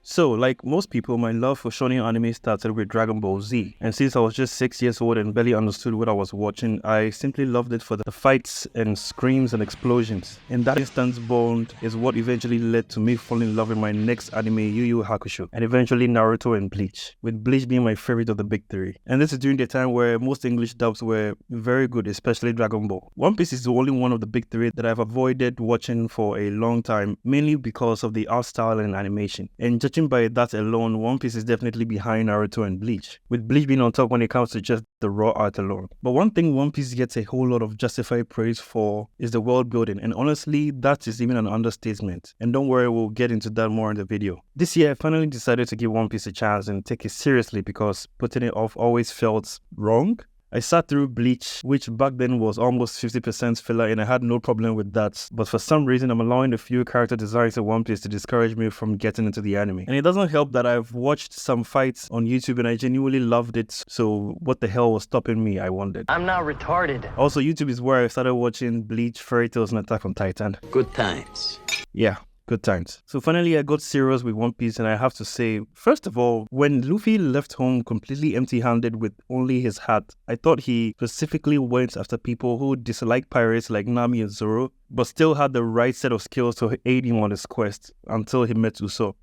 So, like most people, my love for shonen anime started with Dragon Ball Z. And since I was just 6 years old and barely understood what I was watching, I simply loved it for the fights and screams and explosions. And that instant bond is what eventually led to me falling in love with my next anime, Yu Yu Hakusho, and eventually Naruto and Bleach, with Bleach being my favorite of the big three. And this is during the time where most English dubs were very good, especially Dragon Ball. One Piece is the only one of the big three that I've avoided watching for a long time, mainly because of the art style and animation. And judging by that alone, One Piece is definitely behind Naruto and Bleach, with Bleach being on top when it comes to just the raw art alone. But one thing One Piece gets a whole lot of justified praise for is the world building, and honestly, that is even an understatement. And don't worry, we'll get into that more in the video. This year, I finally decided to give One Piece a chance and take it seriously because putting it off always felt wrong. I sat through Bleach, which back then was almost 50% filler, and I had no problem with that. But for some reason, I'm allowing a few character designs in One Piece to discourage me from getting into the anime. And it doesn't help that I've watched some fights on YouTube and I genuinely loved it. So what the hell was stopping me, I wondered. I'm not retarded. Also, YouTube is where I started watching Bleach, Fairy Tales, and Attack on Titan. Good times. Yeah. Good times. So finally I got serious with One Piece, and I have to say, first of all, when Luffy left home completely empty-handed with only his hat, I thought he specifically went after people who dislike pirates like Nami and Zoro, but still had the right set of skills to aid him on his quest until he met Usopp.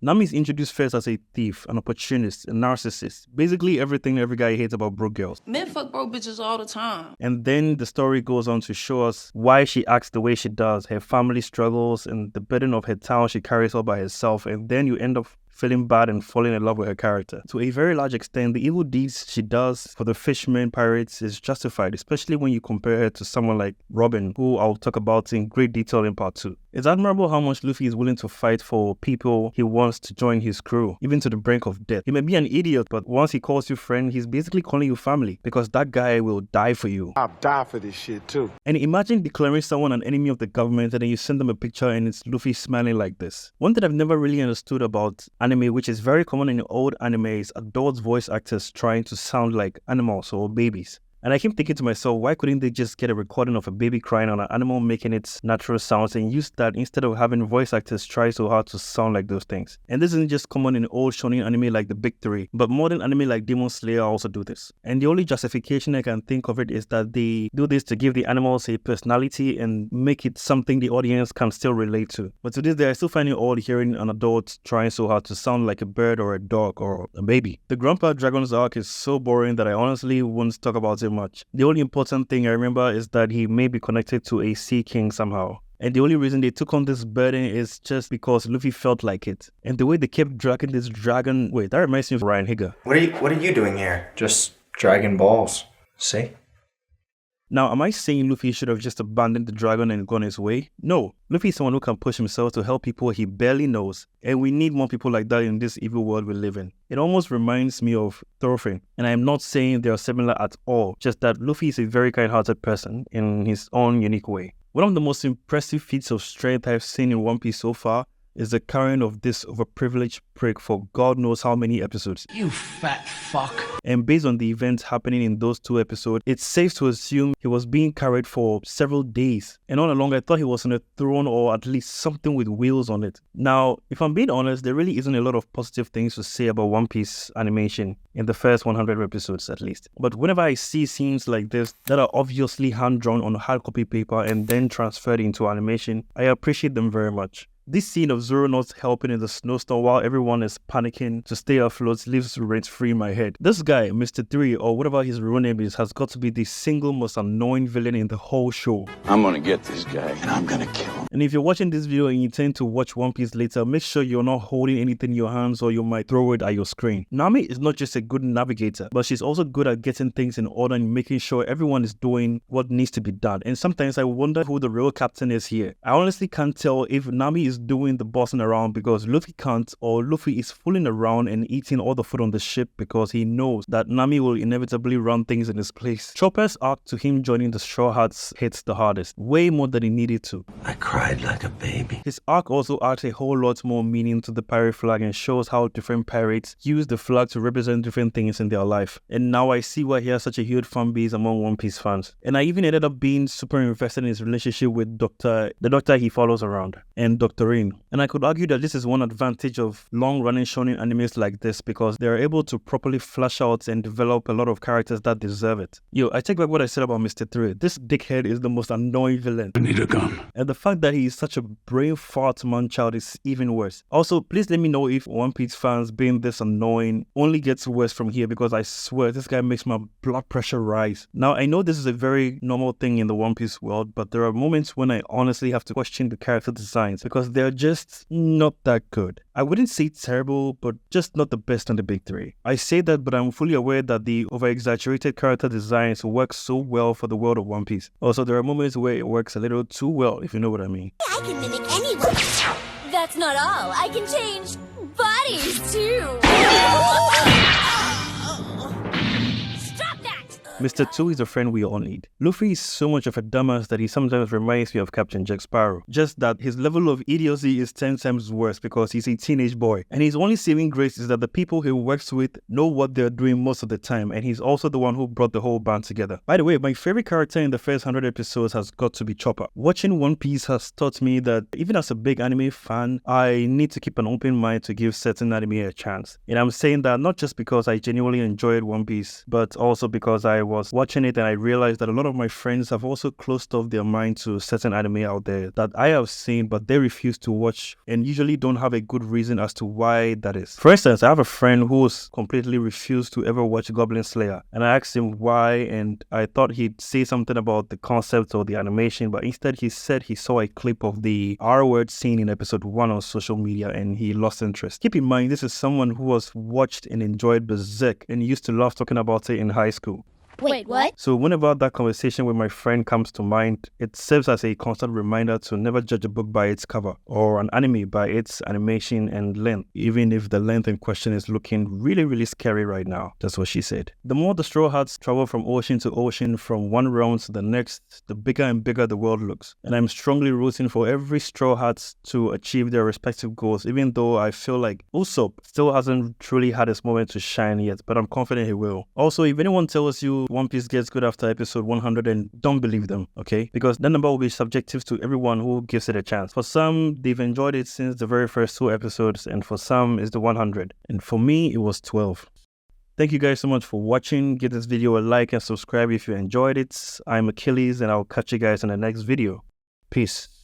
Nami is introduced first as a thief, an opportunist, a narcissist, basically everything every guy hates about broke girls. Men fuck broke bitches all the time. And then the story goes on to show us why she acts the way she does, her family struggles, and the burden of her town she carries all by herself, and then you end up feeling bad and falling in love with her character. To a very large extent, the evil deeds she does for the fishermen pirates is justified, especially when you compare her to someone like Robin, who I'll talk about in great detail in part 2. It's admirable how much Luffy is willing to fight for people he wants to join his crew, even to the brink of death. He may be an idiot, but once he calls you friend, he's basically calling you family, because that guy will die for you. I'll die for this shit too. And imagine declaring someone an enemy of the government and then you send them a picture and it's Luffy smiling like this. One thing I've never really understood about anime, which is very common in old anime, is adult voice actors trying to sound like animals or babies. And I keep thinking to myself, why couldn't they just get a recording of a baby crying on an animal making its natural sounds and use that instead of having voice actors try so hard to sound like those things? And this isn't just common in old shonen anime like the big three, but modern anime like Demon Slayer also do this. And the only justification I can think of it is that they do this to give the animals a personality and make it something the audience can still relate to. But to this day, I still find it odd hearing an adult trying so hard to sound like a bird or a dog or a baby. The Grandpa Dragon's arc is so boring that I honestly won't talk about it much. The only important thing I remember is that he may be connected to a sea king somehow. And the only reason they took on this burden is just because Luffy felt like it. And the way they kept dragging this dragon... Wait, that reminds me of Ryan Higa. What are you doing here? Just dragging balls. See? Now, am I saying Luffy should have just abandoned the dragon and gone his way? No. Luffy is someone who can push himself to help people he barely knows, and we need more people like that in this evil world we live in. It almost reminds me of Thorfinn, and I am not saying they are similar at all, just that Luffy is a very kind-hearted person in his own unique way. One of the most impressive feats of strength I've seen in One Piece so far is the carrying of this overprivileged prick for God knows how many episodes. You fat fuck. And based on the events happening in those 2 episodes, it's safe to assume he was being carried for several days. And all along, I thought he was on a throne or at least something with wheels on it. Now, if I'm being honest, there really isn't a lot of positive things to say about One Piece animation in the first 100 episodes at least. But whenever I see scenes like this that are obviously hand-drawn on hard copy paper and then transferred into animation, I appreciate them very much. This scene of Zoro not helping in the snowstorm while everyone is panicking to stay afloat lives rent-free in my head. This guy, Mr. 3 or whatever his real name is, has got to be the single most annoying villain in the whole show. I'm gonna get this guy and I'm gonna kill him. And if you're watching this video and you intend to watch One Piece later, make sure you're not holding anything in your hands or you might throw it at your screen. Nami is not just a good navigator, but she's also good at getting things in order and making sure everyone is doing what needs to be done. And sometimes I wonder who the real captain is here. I honestly can't tell if Nami is doing the bossing around because Luffy can't, or Luffy is fooling around and eating all the food on the ship because he knows that Nami will inevitably run things in his place. Chopper's arc to him joining the Straw Hats hits the hardest, way more than he needed to. I cried cried like a baby. His arc also adds a whole lot more meaning to the pirate flag and shows how different pirates use the flag to represent different things in their life. And now I see why he has such a huge fan base among One Piece fans. And I even ended up being super invested in his relationship with the doctor he follows around, and Dr. Rin. And I could argue that this is one advantage of long-running shonen animes like this, because they're able to properly flesh out and develop a lot of characters that deserve it. Yo, I take back what I said about Mr. 3. This dickhead is the most annoying villain. I need a gun. And the fact that he is such a brain fart man-child is even worse. Also, please let me know if One Piece fans being this annoying only gets worse from here, because I swear this guy makes my blood pressure rise. Now, I know this is a very normal thing in the One Piece world, but there are moments when I honestly have to question the character designs because they're just not that good. I wouldn't say terrible, but just not the best on the big three. I say that, but I'm fully aware that the over-exaggerated character designs work so well for the world of One Piece. Also, there are moments where it works a little too well, if you know what I mean. I can mimic anyone. That's not all. I can change bodies too. Stop that! Mr. 2 is a friend we all need. Luffy is so much of a dumbass that he sometimes reminds me of Captain Jack Sparrow. Just that his level of idiocy is 10 times worse because he's a teenage boy. And his only saving grace is that the people he works with know what they're doing most of the time, and he's also the one who brought the whole band together. By the way, my favorite character in the first 100 episodes has got to be Chopper. Watching One Piece has taught me that even as a big anime fan, I need to keep an open mind to give certain anime a chance. And I'm saying that not just because I genuinely enjoyed One Piece, but also because I was watching it and I realized that a lot of my friends have also closed off their mind to certain anime out there that I have seen but they refuse to watch, and usually don't have a good reason as to why that is. For instance, I have a friend who's completely refused to ever watch Goblin Slayer, and I asked him why, and I thought he'd say something about the concept or the animation, but instead he said he saw a clip of the R-word scene in episode 1 on social media and he lost interest. Keep in mind, this is someone who has watched and enjoyed Berserk and used to love talking about it in high school. Wait, what? So whenever that conversation with my friend comes to mind, it serves as a constant reminder to never judge a book by its cover or an anime by its animation and length, even if the length in question is looking really scary right now. That's what she said. The more the Straw Hats travel from ocean to ocean, from one realm to the next, the bigger and bigger the world looks. And I'm strongly rooting for every Straw Hats to achieve their respective goals, even though I feel like Usopp still hasn't truly had his moment to shine yet, but I'm confident he will. Also, if anyone tells you One Piece gets good after episode 100, and don't believe them, okay? Because that number will be subjective to everyone who gives it a chance. For some, they've enjoyed it since the very first 2 episodes, and for some, it's the 100. And for me, it was 12. Thank you guys so much for watching. Give this video a like and subscribe if you enjoyed it. I'm Achilles, and I'll catch you guys in the next video. Peace.